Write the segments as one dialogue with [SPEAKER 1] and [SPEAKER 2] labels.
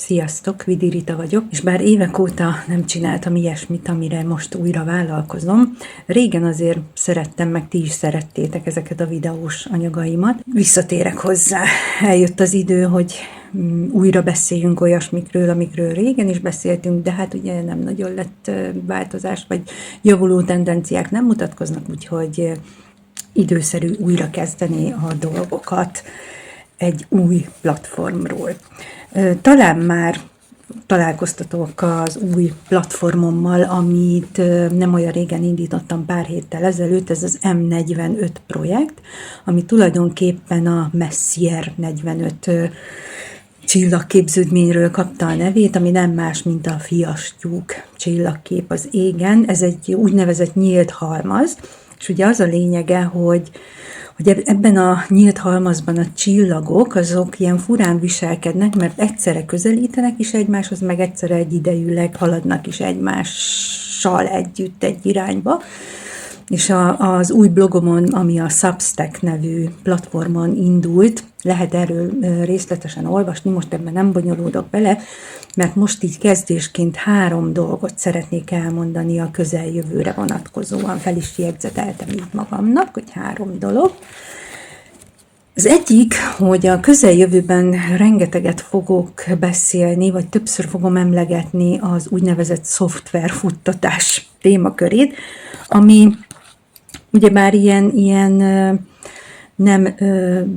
[SPEAKER 1] Sziasztok, Vidi Rita vagyok, és bár évek óta nem csináltam ilyesmit, amire most újra vállalkozom, régen azért szerettem, meg ti is szerettétek ezeket a videós anyagaimat. Visszatérek hozzá. Eljött az idő, hogy újra beszéljünk olyasmikről, amikről régen is beszéltünk, de hát ugye nem nagyon lett változás, vagy javuló tendenciák nem mutatkoznak, úgyhogy időszerű újra kezdeni a dolgokat egy új platformról. Talán már találkoztatok az új platformommal, amit nem olyan régen indítottam pár héttel ezelőtt, ez az M45 projekt, ami tulajdonképpen a Messier 45 csillagképződményről kapta a nevét, ami nem más, mint a fiastyúk csillagkép az égen. Ez egy úgynevezett nyílt halmaz, és ugye az a lényege, hogy ebben a nyílt halmazban a csillagok, azok ilyen furán viselkednek, mert egyszerre közelítenek is egymáshoz, meg egyszerre egyidejűleg haladnak is egymással együtt egy irányba. És az új blogomon, ami a Substack nevű platformon indult, lehet erről részletesen olvasni, most ebben nem bonyolódok bele, mert most így kezdésként 3 dolgot szeretnék elmondani a közeljövőre vonatkozóan. Fel is jegyzeteltem így magamnak, hogy 3 dolog. Az egyik, hogy a közeljövőben rengeteget fogok beszélni, vagy többször fogom emlegetni az úgynevezett szoftverfuttatás témakörét, ami ugyebár ilyen nem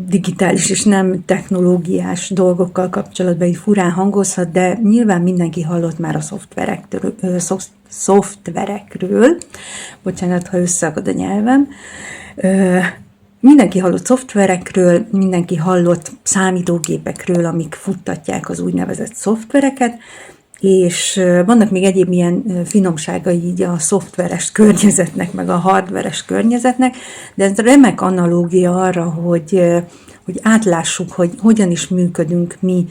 [SPEAKER 1] digitális és nem technológiás dolgokkal kapcsolatban így furán hangozhat, de nyilván mindenki hallott már a szoftverekről. Bocsánat, ha összeakad a nyelvem. Mindenki hallott szoftverekről, mindenki hallott számítógépekről, amik futtatják az úgynevezett szoftvereket, és vannak még egyéb ilyen finomságai így a szoftveres környezetnek, meg a hardveres környezetnek, de ez remek analógia arra, hogy átlássuk, hogy hogyan is működünk mi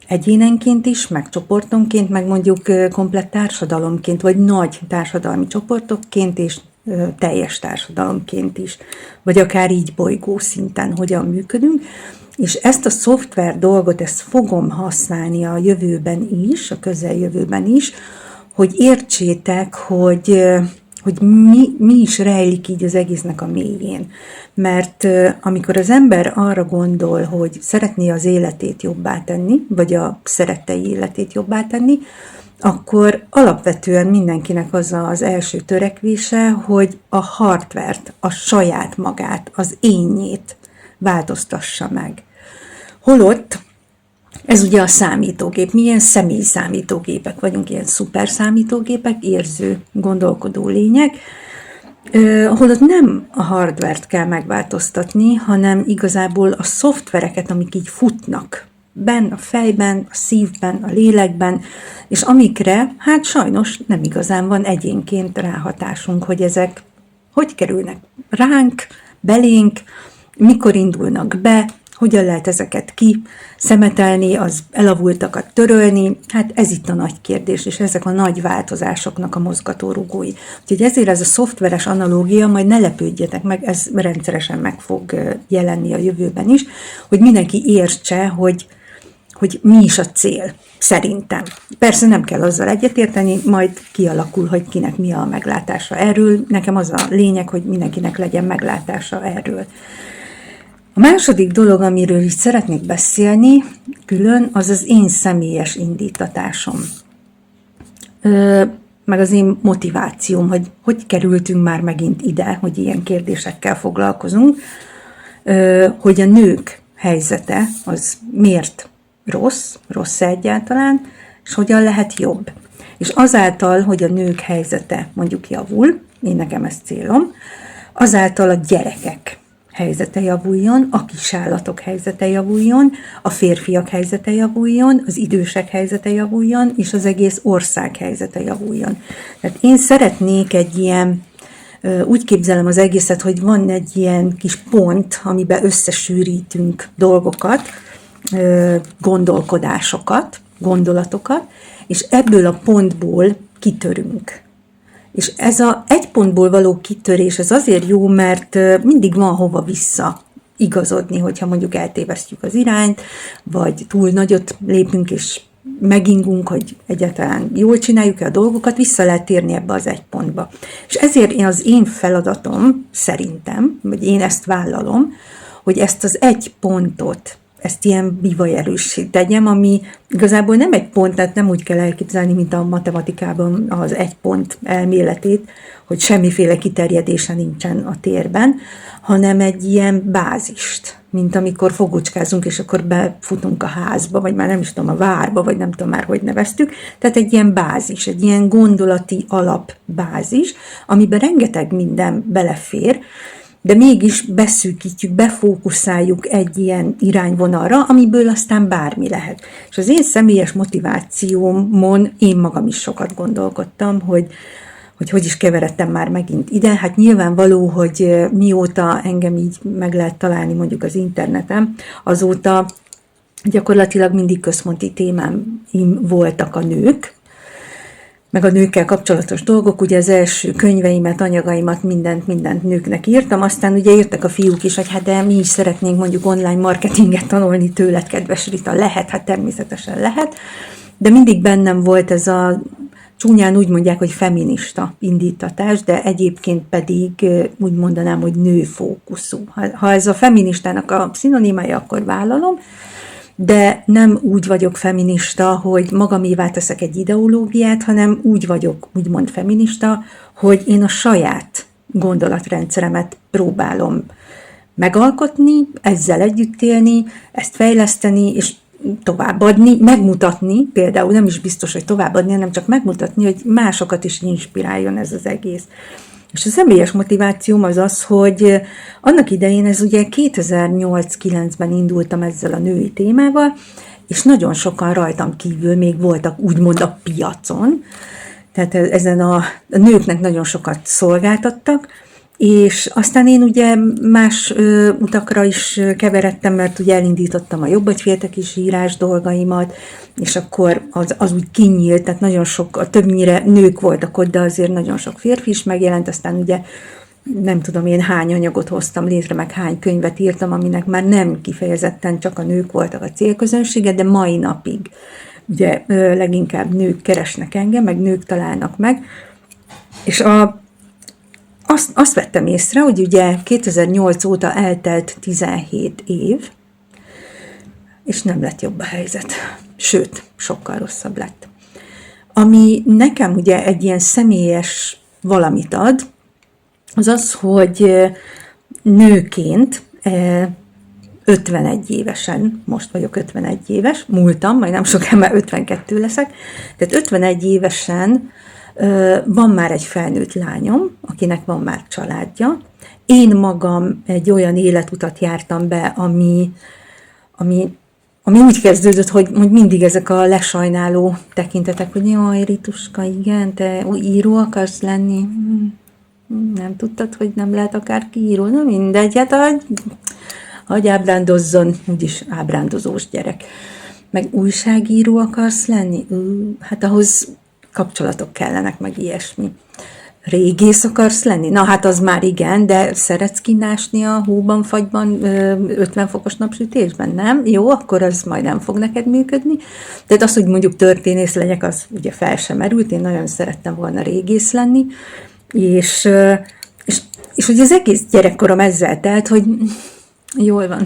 [SPEAKER 1] egyénenként is, meg csoportonként, meg mondjuk komplett társadalomként, vagy nagy társadalmi csoportokként, és teljes társadalomként is, vagy akár így bolygó szinten hogyan működünk. És ezt a szoftver dolgot, ezt fogom használni a jövőben is, a közeljövőben is, hogy értsétek, hogy mi is rejlik így az egésznek a mélyén. Mert amikor az ember arra gondol, hogy szeretné az életét jobbá tenni, vagy a szerettei életét jobbá tenni, akkor alapvetően mindenkinek az első törekvése, hogy a hardvert, a saját magát, az énjét változtassa meg. Holott ez ugye a számítógép, mi ilyen személy számítógépek vagyunk, ilyen szuper számítógépek, érző, gondolkodó lények, holott nem a hardvert kell megváltoztatni, hanem igazából a szoftvereket, amik így futnak benn a fejben, a szívben, a lélekben, és amikre hát sajnos nem igazán van egyénként ráhatásunk, hogy ezek hogy kerülnek ránk, belénk, mikor indulnak be, hogyan lehet ezeket kiszemetelni, az elavultakat törölni, hát ez itt a nagy kérdés, és ezek a nagy változásoknak a mozgatórugói. Úgyhogy ezért ez a szoftveres analógia, majd ne lepődjetek meg, ez rendszeresen meg fog jelenni a jövőben is, hogy mindenki értse, hogy mi is a cél, szerintem. Persze nem kell azzal egyetérteni, majd kialakul, hogy kinek mi a meglátása erről. Nekem az a lényeg, hogy mindenkinek legyen meglátása erről. A második dolog, amiről is szeretnék beszélni külön, az az én személyes indítatásom. Meg az én motivációm, hogy kerültünk már megint ide, hogy ilyen kérdésekkel foglalkozunk, hogy a nők helyzete az miért rossz egyáltalán, és hogyan lehet jobb. És azáltal, hogy a nők helyzete mondjuk javul, én nekem ez célom, azáltal a gyerekek helyzete javuljon, a kisállatok helyzete javuljon, a férfiak helyzete javuljon, az idősek helyzete javuljon, és az egész ország helyzete javuljon. Tehát én szeretnék egy ilyen, úgy képzelem az egészet, hogy van egy ilyen kis pont, amiben összesűrítünk dolgokat, gondolkodásokat, gondolatokat, és ebből a pontból kitörünk. És ez egy pontból való kitörés, ez azért jó, mert mindig van hova vissza igazodni, hogyha mondjuk eltévesztjük az irányt, vagy túl nagyot lépünk, és megingunk, hogy egyáltalán jól csináljuk-e a dolgokat, vissza lehet térni ebbe az egy pontba. És ezért az én feladatom, szerintem, vagy én ezt vállalom, hogy ezt az egy pontot, ezt ilyen bivajerőssé tegyem, ami igazából nem egy pont, tehát nem úgy kell elképzelni, mint a matematikában az egy pont elméletét, hogy semmiféle kiterjedése nincsen a térben, hanem egy ilyen bázist, mint amikor fogocskázunk, és akkor befutunk a házba, vagy már nem is tudom, a várba, vagy nem tudom már, hogy neveztük. Tehát egy ilyen bázis, egy ilyen gondolati alapbázis, amiben rengeteg minden belefér, de mégis beszűkítjük, befókuszáljuk egy ilyen irányvonalra, amiből aztán bármi lehet. És az én személyes motivációmon én magam is sokat gondolkodtam, hogy is keveredtem már megint ide. Hát nyilvánvaló, hogy mióta engem így meg lehet találni mondjuk az interneten, azóta gyakorlatilag mindig központi témáim voltak a nők, meg a nőkkel kapcsolatos dolgok, ugye az első könyveimet, anyagaimat, mindent nőknek írtam, aztán ugye írtak a fiúk is, hogy hát de mi is szeretnénk mondjuk online marketinget tanulni tőled, kedves Rita, lehet, hát természetesen lehet, de mindig bennem volt ez a csúnyán úgy mondják, hogy feminista indítatás, de egyébként pedig úgy mondanám, hogy nőfókuszú. Ha ez a feministának a szinonimája, akkor vállalom, de nem úgy vagyok feminista, hogy magamévá teszek egy ideológiát, hanem úgy vagyok úgymond feminista, hogy én a saját gondolatrendszeremet próbálom megalkotni, ezzel együtt élni, ezt fejleszteni, és továbbadni, megmutatni, például nem is biztos, hogy továbbadni, hanem csak megmutatni, hogy másokat is inspiráljon ez az egész. És a személyes motivációm az az, hogy annak idején, ez ugye 2008-9-ben indultam ezzel a női témával, és nagyon sokan rajtam kívül még voltak úgymond a piacon, tehát ezen a nőknek nagyon sokat szolgáltattak, és aztán én ugye más utakra is keveredtem, mert ugye elindítottam a Jobb, hogy féltek is írás dolgaimat, és akkor az úgy kinyílt, tehát nagyon sok, többnyire nők voltak ott, de azért nagyon sok férfi is megjelent, aztán ugye nem tudom én hány anyagot hoztam létre, meg hány könyvet írtam, aminek már nem kifejezetten csak a nők voltak a célközönsége, de mai napig ugye leginkább nők keresnek engem, meg nők találnak meg, és azt vettem észre, hogy ugye 2008 óta eltelt 17 év, és nem lett jobb a helyzet. Sőt, sokkal rosszabb lett. Ami nekem ugye egy ilyen személyes valamit ad, az az, hogy nőként 51 évesen, most vagyok 51 éves, múltam, majd nem sokára már 52 leszek, tehát 51 évesen van már egy felnőtt lányom, akinek van már családja. Én magam egy olyan életutat jártam be, ami úgy kezdődött, hogy mindig ezek a lesajnáló tekintetek, hogy jaj, Rituska, igen, te író akarsz lenni? Nem tudtad, hogy nem lehet akárki író? Na mindegy, hát hagyj ábrándozzon, úgyis ábrándozós gyerek. Meg újságíró akarsz lenni? Hát ahhoz kapcsolatok kellenek, meg ilyesmi. Régész akarsz lenni? Na hát az már igen, de szeretsz kinásni a hóban, fagyban, 50 fokos napsütésben, nem? Jó, akkor az majd nem fog neked működni. Tehát az, hogy mondjuk történész legyek, az ugye fel sem merült, én nagyon szerettem volna régész lenni, és hogy az egész gyerekkorom ezzel telt, hogy jól van,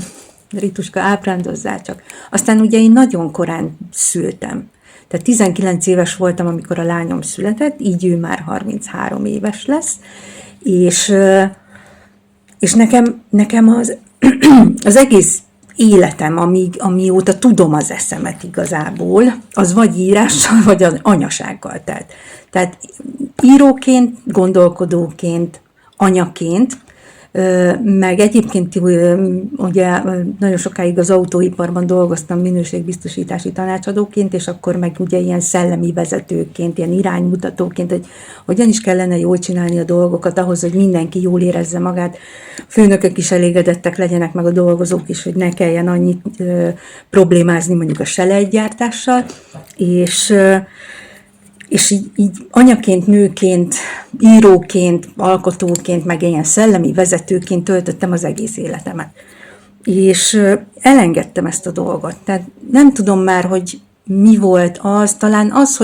[SPEAKER 1] Rituska, ábrándozzál csak. Aztán ugye én nagyon korán szültem. Tehát 19 éves voltam, amikor a lányom született, így ő már 33 éves lesz, és nekem az egész életem, amióta tudom az eszemet igazából, az vagy írással, vagy anyasággal telt. Tehát íróként, gondolkodóként, anyaként, meg egyébként ugye nagyon sokáig az autóiparban dolgoztam minőségbiztosítási tanácsadóként, és akkor meg ugye ilyen szellemi vezetőként, ilyen iránymutatóként, hogy hogyan is kellene jól csinálni a dolgokat ahhoz, hogy mindenki jól érezze magát, főnökök is elégedettek legyenek, meg a dolgozók is, hogy ne kelljen annyit problémázni mondjuk a selejtgyártással, és így anyaként, nőként, íróként, alkotóként, meg ilyen szellemi vezetőként töltöttem az egész életemet. És elengedtem ezt a dolgot. Tehát nem tudom már, hogy mi volt az, talán az,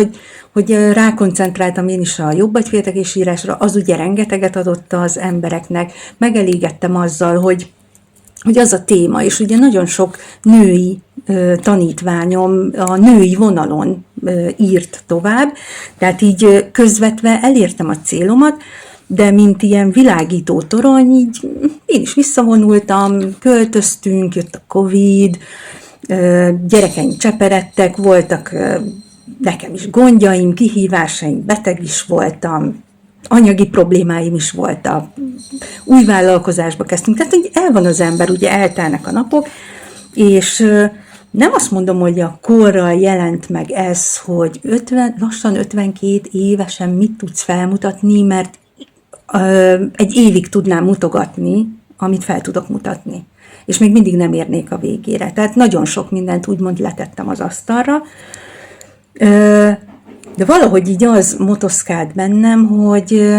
[SPEAKER 1] hogy rákoncentráltam én is a jobbagyféltekés írásra, az ugye rengeteget adott az embereknek, megelégettem azzal, hogy az a téma, és ugye nagyon sok női tanítványom a női vonalon írt tovább, tehát így közvetve elértem a célomat, de mint ilyen világító torony, így én is visszavonultam, költöztünk, jött a Covid, gyerekeim cseperedtek, voltak nekem is gondjaim, kihívásaim, beteg is voltam, anyagi problémáim is voltak, új vállalkozásba kezdtünk, tehát hogy el van az ember, ugye eltelnek a napok, és nem azt mondom, hogy a korral jelent meg ez, hogy lassan 52 évesen mit tudsz felmutatni, mert egy évig tudnám mutogatni, amit fel tudok mutatni. És még mindig nem érnék a végére. Tehát nagyon sok mindent úgymond letettem az asztalra, de valahogy így az motoszkált bennem, hogy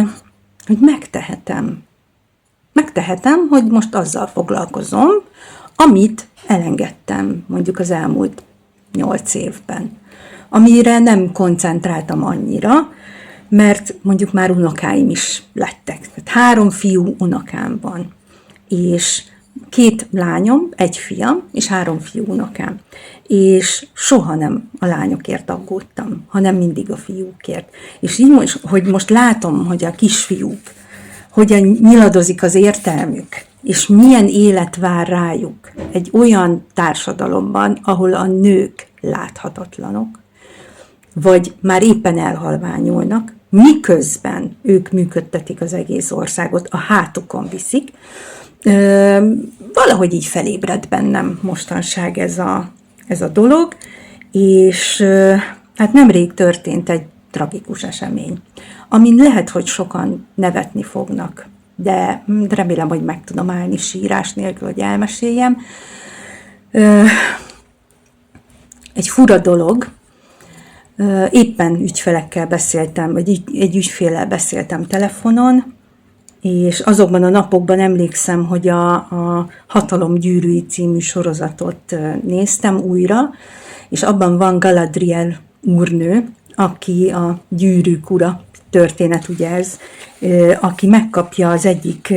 [SPEAKER 1] megtehetem. Megtehetem, hogy most azzal foglalkozom, amit elengedtem mondjuk az elmúlt 8 évben. Amire nem koncentráltam annyira, mert mondjuk már unokáim is lettek. Tehát 3 fiú unokám van, és 2 lányom, 1 fiam, és 3 fiú unokám. És soha nem a lányokért aggódtam, hanem mindig a fiúkért. És így most, hogy most látom, hogy a kisfiúk hogyan nyiladozik az értelmük, és milyen élet vár rájuk egy olyan társadalomban, ahol a nők láthatatlanok, vagy már éppen elhalványulnak, miközben ők működtetik az egész országot, a hátukon viszik. Valahogy így felébred bennem mostanság ez a dolog, és hát nemrég történt egy tragikus esemény, amin lehet, hogy sokan nevetni fognak, de remélem, hogy meg tudom állni sírás nélkül, hogy elmeséljem. Egy fura dolog, éppen ügyfelekkel beszéltem, vagy egy ügyféllel beszéltem telefonon, és azokban a napokban emlékszem, hogy a Hatalomgyűrűi című sorozatot néztem újra, és abban van Galadriel úrnő, aki a gyűrűk ura, történet ugye ez, aki megkapja az egyik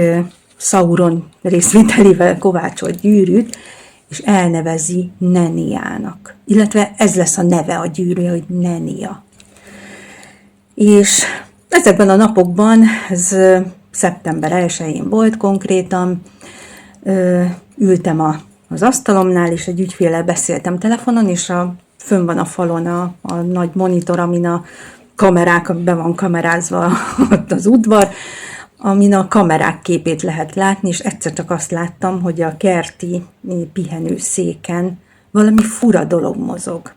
[SPEAKER 1] Sauron részvételével kovácsolt gyűrűt, és elnevezi Neniának. Illetve ez lesz a neve a gyűrű, hogy Nenia. És ezekben a napokban, ez szeptember 1-én volt konkrétan, ültem az asztalomnál, és egy ügyféllel beszéltem telefonon, és fönn van a falon a nagy monitor, amin a kamerák, be van kamerázva ott az udvar, amin a kamerák képét lehet látni, és egyszer csak azt láttam, hogy a kerti pihenőszéken valami fura dolog mozog.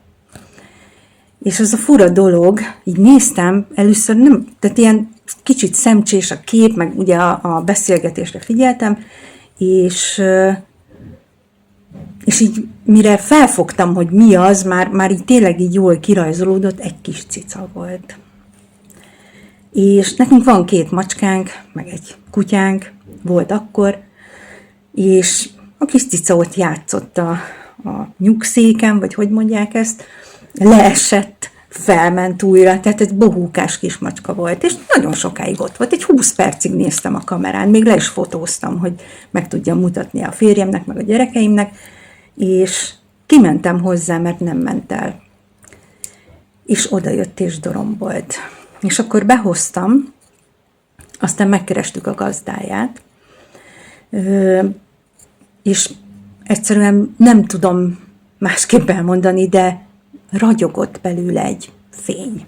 [SPEAKER 1] És az a fura dolog, így néztem, először nem, tehát ilyen kicsit szemcsés a kép, meg ugye a beszélgetésre figyeltem, és így mire felfogtam, hogy mi az, már így tényleg így jól kirajzolódott, egy kis cica volt. És nekünk van 2 macskánk, meg egy kutyánk, volt akkor, és a kis cica ott játszott a nyugszéken, vagy hogy mondják ezt, leesett, felment újra, tehát egy bohókás kis macska volt, és nagyon sokáig ott volt, egy 20 percig néztem a kamerán, még le is fotóztam, hogy meg tudjam mutatni a férjemnek, meg a gyerekeimnek, és kimentem hozzá, mert nem ment el. És odajött és dorombolt. És akkor behoztam, aztán megkerestük a gazdáját, és egyszerűen nem tudom másképp elmondani, de ragyogott belőle egy fény.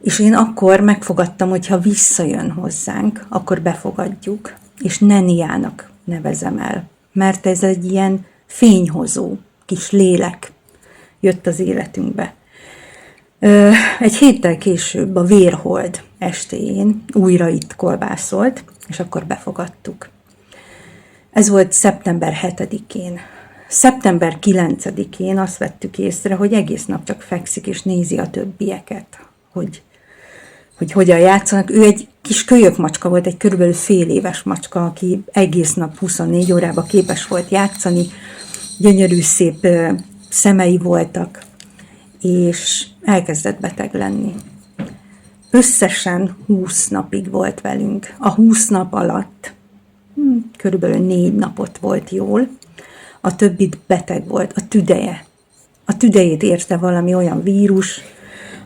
[SPEAKER 1] És én akkor megfogadtam, hogy ha visszajön hozzánk, akkor befogadjuk, és Neniának nevezem el, mert ez egy ilyen fényhozó kis lélek jött az életünkbe. Egy héttel később a Vérhold estéjén újra itt kolbászolt, és akkor befogadtuk. Ez volt szeptember 7-én. Szeptember 9-én azt vettük észre, hogy egész nap csak fekszik és nézi a többieket, hogy hogyan játszanak. Ő egy kis kölyök macska volt, egy körülbelül fél éves macska, aki egész nap 24 órában képes volt játszani, gyönyörű szép szemei voltak, és elkezdett beteg lenni. Összesen 20 napig volt velünk. A 20 nap alatt körülbelül 4 napot volt jól, a többit beteg volt, a tüdeje. A tüdejét érte valami olyan vírus,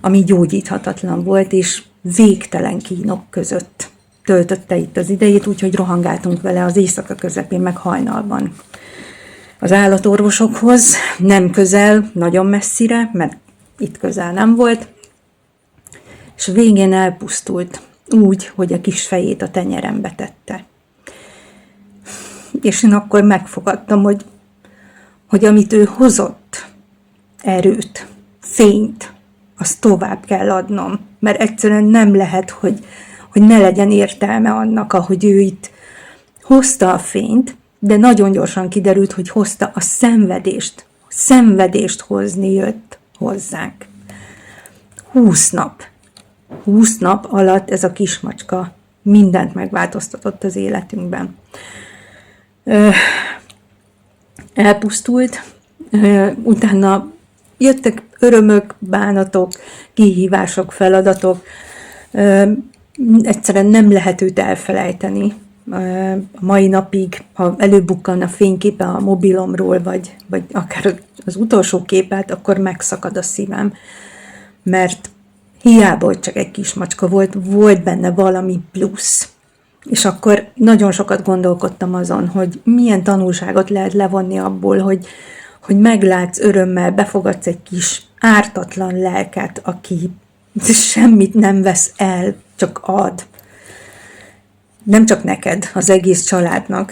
[SPEAKER 1] ami gyógyíthatatlan volt, és végtelen kínok között töltötte itt az idejét, úgyhogy rohangáltunk vele az éjszaka közepén, meg hajnalban. Az állatorvosokhoz, nem közel, nagyon messzire, mert itt közel nem volt, és végén elpusztult úgy, hogy a kis fejét a tenyerembe tette. És én akkor megfogadtam, hogy amit ő hozott, erőt, fényt, azt tovább kell adnom, mert egyszerűen nem lehet, hogy ne legyen értelme annak, ahogy ő itt hozta a fényt, de nagyon gyorsan kiderült, hogy hozta a szenvedést hozni jött hozzánk. 20 nap. 20 nap alatt ez a kismacska mindent megváltoztatott az életünkben. Elpusztult, utána jöttek örömök, bánatok, kihívások, feladatok. Egyszerűen nem lehet őt elfelejteni. A mai napig, ha előbukkan a fényképe a mobilomról, vagy akár az utolsó képet, akkor megszakad a szívem. Mert hiába, hogy csak egy kismacska volt benne valami plusz. És akkor nagyon sokat gondolkodtam azon, hogy milyen tanulságot lehet levonni abból, hogy meglátsz örömmel, befogadsz egy kis ártatlan lelket, aki semmit nem vesz el, csak ad. Nem csak neked, az egész családnak.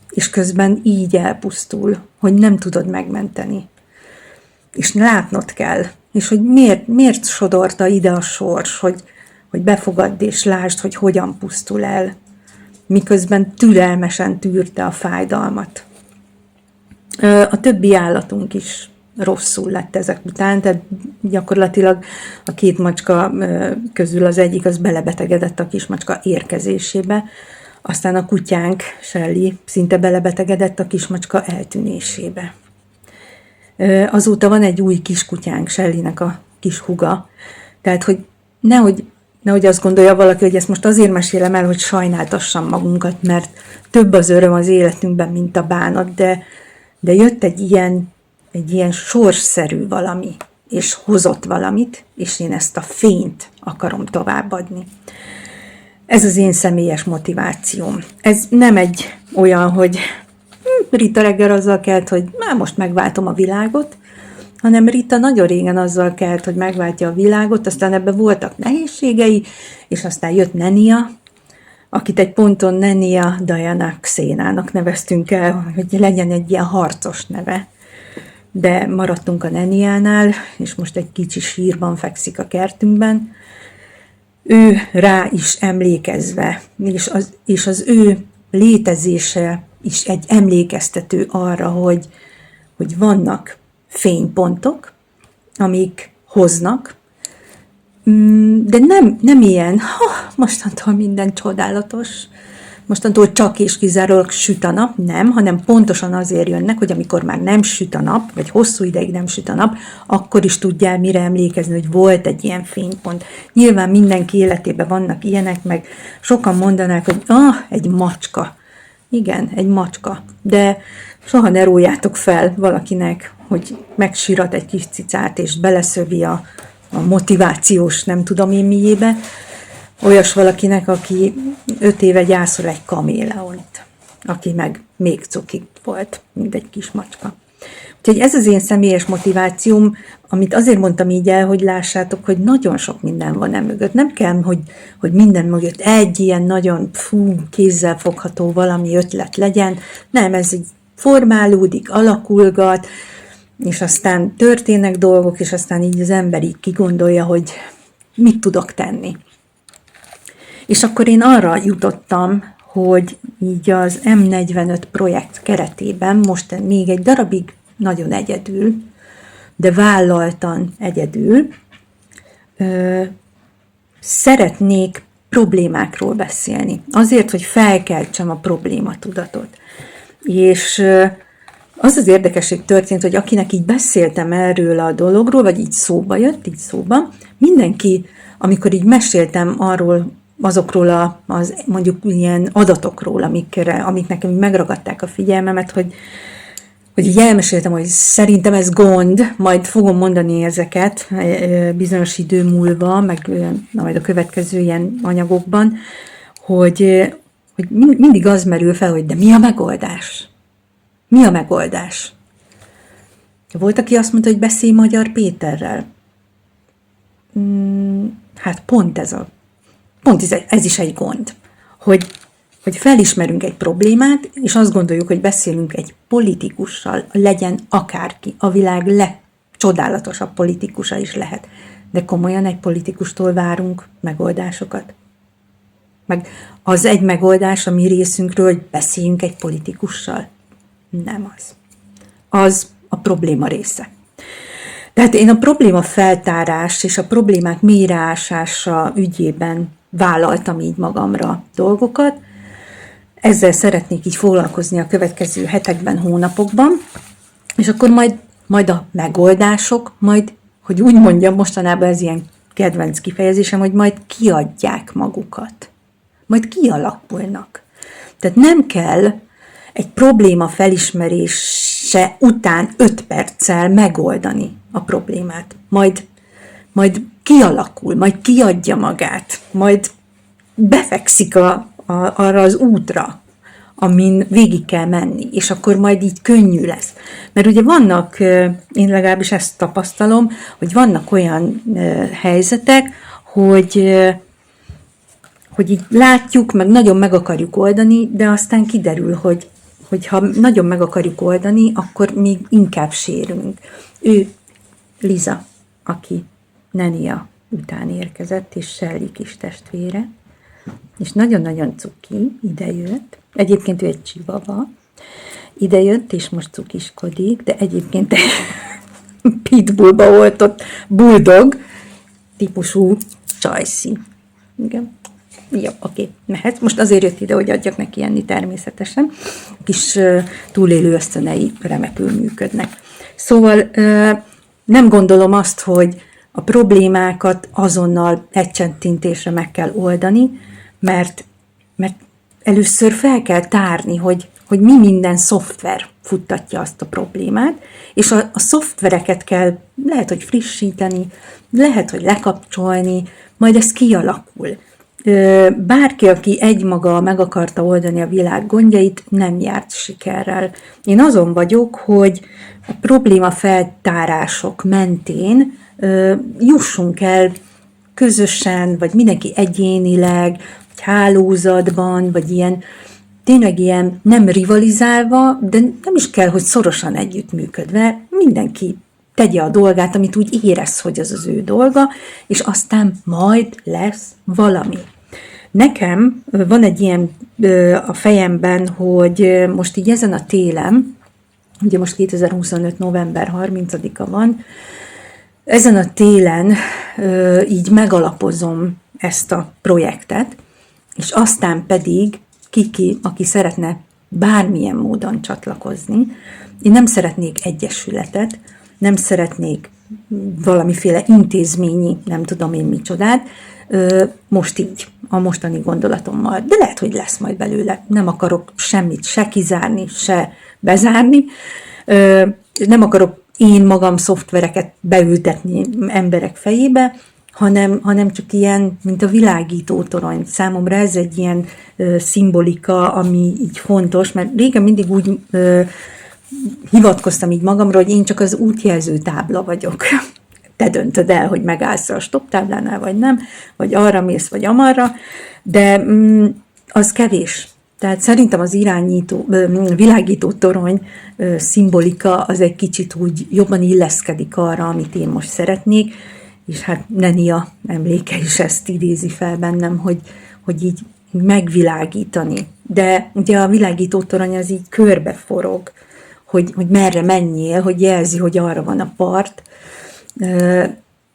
[SPEAKER 1] És közben így elpusztul, hogy nem tudod megmenteni. És látnod kell. És hogy miért sodorta ide a sors, hogy befogadd és lásd, hogy hogyan pusztul el. Miközben türelmesen tűrte a fájdalmat. A többi állatunk is rosszul lett ezek után, tehát gyakorlatilag a 2 macska közül az egyik az belebetegedett a kismacska érkezésébe, aztán a kutyánk, Shelly, szinte belebetegedett a kismacska eltűnésébe. Azóta van egy új kiskutyánk, Shellynek a kis húga, tehát hogy nehogy azt gondolja valaki, hogy ezt most azért mesélem el, hogy sajnáltassam magunkat, mert több az öröm az életünkben, mint a bánat, de jött egy ilyen sorsszerű valami, és hozott valamit, és én ezt a fényt akarom továbbadni. Ez az én személyes motivációm. Ez nem egy olyan, hogy Rita reggel azzal kelt, hogy már most megváltom a világot, hanem Rita nagyon régen azzal kelt, hogy megváltja a világot, aztán ebben voltak nehézségei, és aztán jött Nenia, akit egy ponton Nenia Diana Xénának neveztünk el, hogy legyen egy ilyen harcos neve. De maradtunk a Neniánál, és most egy kicsi sírban fekszik a kertünkben. Ő rá is emlékezve, és az ő létezése is egy emlékeztető arra, hogy vannak fénypontok, amik hoznak, de nem ilyen, mostantól minden csodálatos, mostantól csak és kizárólag süt a nap, nem, hanem pontosan azért jönnek, hogy amikor már nem süt a nap, vagy hosszú ideig nem süt a nap, akkor is tudjál mire emlékezni, hogy volt egy ilyen fénypont. Nyilván mindenki életében vannak ilyenek, meg sokan mondanák, hogy egy macska. Igen, egy macska, de soha ne rójátok fel valakinek, hogy megsirat egy kis cicát, és beleszövi a motivációs nem tudom én miébe, olyas valakinek, aki 5 éve gyászol egy kaméleont, aki meg még cukik volt, mint egy kis macska. Úgyhogy ez az én személyes motivációm, amit azért mondtam így el, hogy lássátok, hogy nagyon sok minden van mögött. Nem kell, hogy minden mögött egy ilyen nagyon kézzel fogható valami ötlet legyen. Nem, ez így formálódik, alakulgat, és aztán történnek dolgok, és aztán így az ember így kigondolja, hogy mit tudok tenni. És akkor én arra jutottam, hogy így az M45 projekt keretében most még egy darabig nagyon egyedül, de vállaltan egyedül szeretnék problémákról beszélni. Azért, hogy felkeltsem a problématudatot. És Az az érdekesség történt, hogy akinek így beszéltem erről a dologról, vagy így szóba jött, így szóba, mindenki, amikor így meséltem arról, azokról az mondjuk ilyen adatokról, amik nekem így megragadták a figyelmemet, hogy így elmeséltem, hogy szerintem ez gond, majd fogom mondani ezeket bizonyos idő múlva, meg majd a következő ilyen anyagokban, hogy mindig az merül fel, hogy de mi a megoldás? Mi a megoldás? Volt, aki azt mondta, hogy beszélj Magyar Péterrel. Hát pont ez is egy gond, hogy felismerünk egy problémát, és azt gondoljuk, hogy beszélünk egy politikussal, legyen akárki, a világ legcsodálatosabb politikusa is lehet. De komolyan egy politikustól várunk megoldásokat. Meg az egy megoldás a mi részünkről, hogy beszéljünk egy politikussal. Nem az. Az a probléma része. Tehát én a probléma feltárás és a problémák mélyreásása ügyében vállaltam így magamra dolgokat. Ezzel szeretnék így foglalkozni a következő hetekben, hónapokban, és akkor majd a megoldások, hogy úgy mondjam, mostanában ez ilyen kedvenc kifejezésem, hogy majd kiadják magukat. Majd kialakulnak. Tehát nem kell egy probléma felismerése után 5 perccel megoldani a problémát. Majd kialakul, majd kiadja magát, majd befekszik arra az útra, amin végig kell menni, és akkor majd így könnyű lesz. Mert ugye vannak, én legalábbis ezt tapasztalom, hogy vannak olyan helyzetek, hogy így látjuk, meg nagyon meg akarjuk oldani, de aztán kiderül, hogy ha nagyon meg akarjuk oldani, akkor még inkább sérülünk. Ő Liza, aki Nenia után érkezett, és Shelly kis testvére, és nagyon-nagyon cuki, idejött. Egyébként ő egy csivava. Idejött, és most cukiskodik, de egyébként pitbullba oltott bulldog típusú csajszi. Igen. Jó, oké, mehet. Most azért jött ide, hogy adjak neki enni természetesen. A kis túlélő ösztönei remekül működnek. Szóval nem gondolom azt, hogy a problémákat azonnal egy csettintésre meg kell oldani, mert először fel kell tárni, hogy mi minden szoftver futtatja azt a problémát, és a szoftvereket kell lehet, hogy frissíteni, lehet, hogy lekapcsolni, majd ez kialakul. Bárki, aki egymaga meg akarta oldani a világ gondjait, nem járt sikerrel. Én azon vagyok, hogy a probléma feltárások mentén jussunk el közösen, vagy mindenki egyénileg, vagy hálózatban, vagy tényleg ilyen nem rivalizálva, de nem is kell, hogy szorosan együttműködve, mindenki tegye a dolgát, amit úgy érez, hogy az az ő dolga, és aztán majd lesz valami. Nekem van egy ilyen a fejemben, hogy most így ezen a télen, ugye most 2025. november 30-a van, ezen a télen így megalapozom ezt a projektet, és aztán pedig aki szeretne bármilyen módon csatlakozni, én nem szeretnék egyesületet, nem szeretnék valamiféle intézményi, nem tudom én micsodát, most így, a mostani gondolatommal, de lehet, hogy lesz majd belőle. Nem akarok semmit se kizárni, se bezárni, nem akarok én magam szoftvereket beültetni emberek fejébe, hanem csak ilyen, mint a világító torony. Számomra ez egy ilyen szimbolika, ami így fontos, mert régen mindig úgy hivatkoztam így magamra, hogy én csak az útjelző tábla vagyok. Te döntöd el, hogy megállsz a stop táblánál, vagy nem, vagy arra mész, vagy amarra, de az kevés. Tehát szerintem az világító torony szimbolika az egy kicsit úgy jobban illeszkedik arra, amit én most szeretnék, és hát Nenia emléke is ezt idézi fel bennem, hogy így megvilágítani. De ugye a világító torony az így körbeforog, hogy merre menjél, hogy jelzi, hogy arra van a part,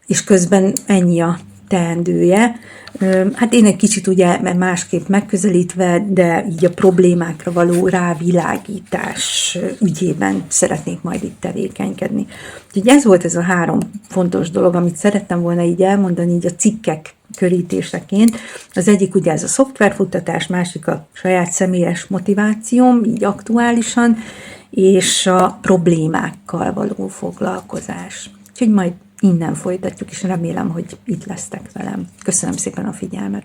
[SPEAKER 1] és közben ennyi a teendője. Hát én egy kicsit ugye másképp megközelítve, de így a problémákra való rávilágítás ügyében szeretnék majd itt tevékenykedni. Úgyhogy ez volt ez a 3 fontos dolog, amit szerettem volna így elmondani így a cikkek körítéseként. Az egyik ugye ez a szoftverfuttatás, másik a saját személyes motivációm, így aktuálisan, és a problémákkal való foglalkozás. Úgyhogy majd innen folytatjuk, és remélem, hogy itt lesztek velem. Köszönöm szépen a figyelmet!